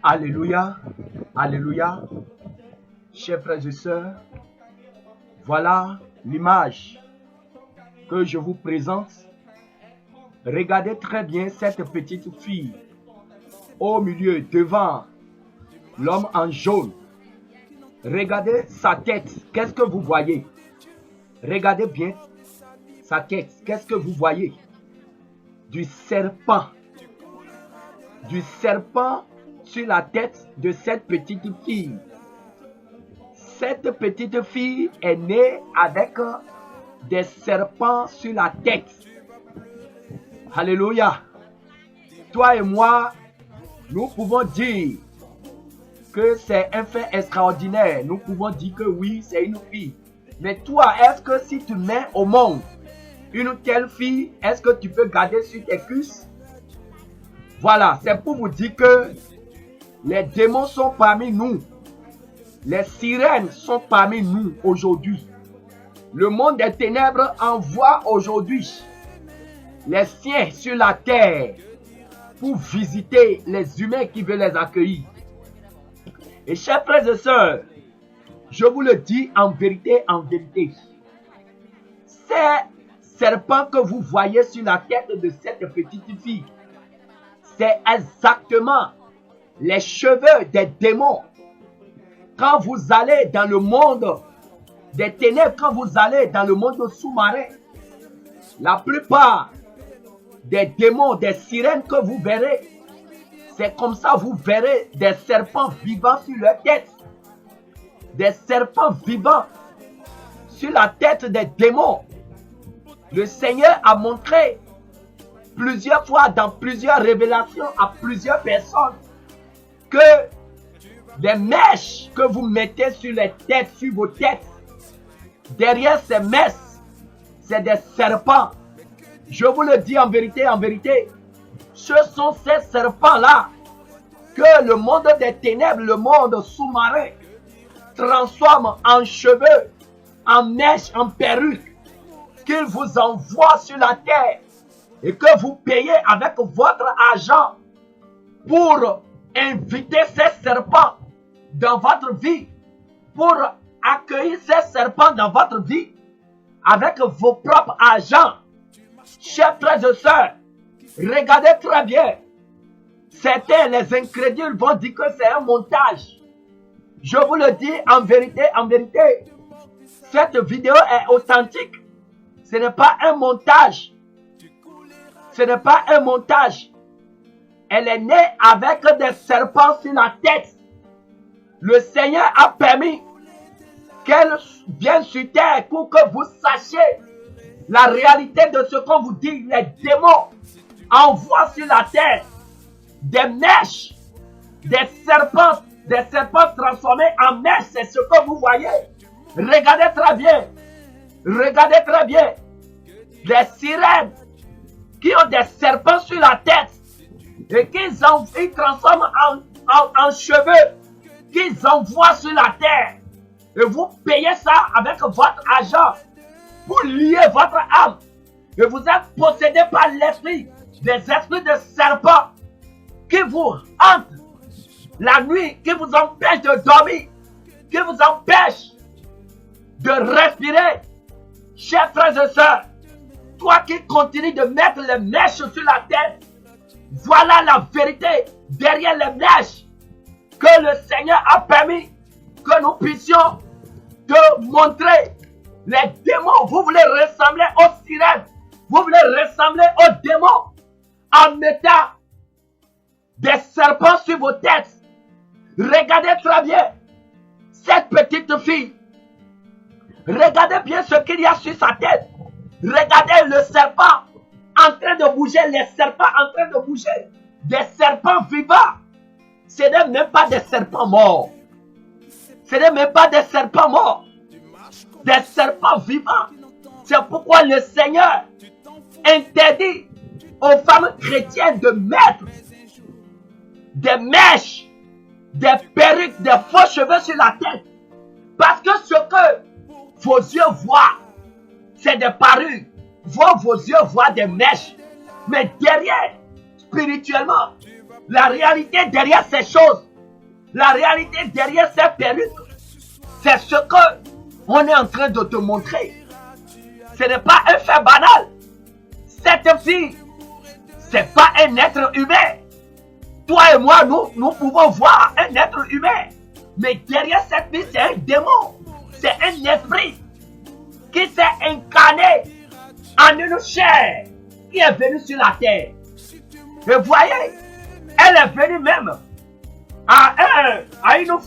Alléluia, alléluia. Chers frères et sœurs, voilà l'image que je vous présente. Regardez très bien cette petite fille au milieu, devant l'homme en jaune. Regardez sa tête, qu'est-ce que vous voyez? Regardez bien sa tête, qu'est-ce que vous voyez? Du serpent. Du serpent sur la tête de cette petite fille. Cette petite fille est née avec des serpents sur la tête. Alléluia. Toi et moi, nous pouvons dire que c'est un fait extraordinaire. Nous pouvons dire que oui, c'est une fille. Mais toi, est-ce que si tu mets au monde une telle fille, est-ce que tu peux garder sur tes cuisses? Voilà, c'est pour vous dire que les démons sont parmi nous. Les sirènes sont parmi nous aujourd'hui. Le monde des ténèbres envoie aujourd'hui les siens sur la terre pour visiter les humains qui veulent les accueillir. Et chers frères et sœurs, je vous le dis en vérité, ces serpents que vous voyez sur la tête de cette petite fille, c'est exactement les cheveux des démons. Quand vous allez dans le monde des ténèbres, quand vous allez dans le monde sous-marin, la plupart des démons, des sirènes que vous verrez, c'est comme ça vous verrez des serpents vivants sur leur tête. Des serpents vivants sur la tête des démons. Le Seigneur a montré plusieurs fois dans plusieurs révélations à plusieurs personnes que les mèches que vous mettez sur les têtes, sur vos têtes, derrière ces mèches, c'est des serpents. Je vous le dis en vérité, ce sont ces serpents-là que le monde des ténèbres, le monde sous-marin, transforme en cheveux, en mèches, en perruques, qu'il vous envoie sur la terre et que vous payez avec votre argent pour inviter ces serpents dans votre vie, pour accueillir ces serpents dans votre vie avec vos propres argent. Chers frères et sœurs, regardez très bien. Certains, les incrédules, vont dire que c'est un montage. Je vous le dis en vérité, cette vidéo est authentique. Ce n'est pas un montage. Ce n'est pas un montage. Elle est née avec des serpents sur la tête. Le Seigneur a permis qu'elle vienne sur terre pour que vous sachiez la réalité de ce qu'on vous dit. Les démons envoient sur la terre des mèches, des serpents transformés en mèches. C'est ce que vous voyez. Regardez très bien. Regardez très bien. Les sirènes qui ont des serpents sur la tête et qu'ils transforment en cheveux, qu'ils envoient sur la terre. Et vous payez ça avec votre argent pour lier votre âme. Et vous êtes possédé par l'esprit, des esprits de serpents qui vous hantent la nuit, qui vous empêchent de dormir, qui vous empêchent de respirer. Chers frères et sœurs, toi qui continues de mettre les mèches sur la tête, voilà la vérité derrière les mèches que le Seigneur a permis que nous puissions te montrer. Les démons, vous voulez ressembler aux sirènes, vous voulez ressembler aux démons en mettant des serpents sur vos têtes. Regardez très bien cette petite fille. Regardez bien ce qu'il y a sur sa tête. Regardez le serpent en train de bouger, les serpents en train de bouger. Des serpents vivants. Ce n'est même pas des serpents morts. Ce n'est même pas des serpents morts. Des serpents vivants. C'est pourquoi le Seigneur interdit aux femmes chrétiennes de mettre des mèches, des perruques, des faux cheveux sur la tête. Parce que ce que vos yeux voient, c'est des parures. Vos yeux voient des mèches. Mais derrière, spirituellement, la réalité derrière ces choses, La réalité derrière ces perruques, c'est ce que on est en train de te montrer. Ce n'est pas un fait banal. Cette fille, c'est pas un être humain. Toi et moi, nous pouvons voir un être humain. Mais derrière cette fille, c'est un démon. C'est un esprit qui s'est incarné en une chair qui est venue sur la terre. Et voyez, elle est venue même à une foi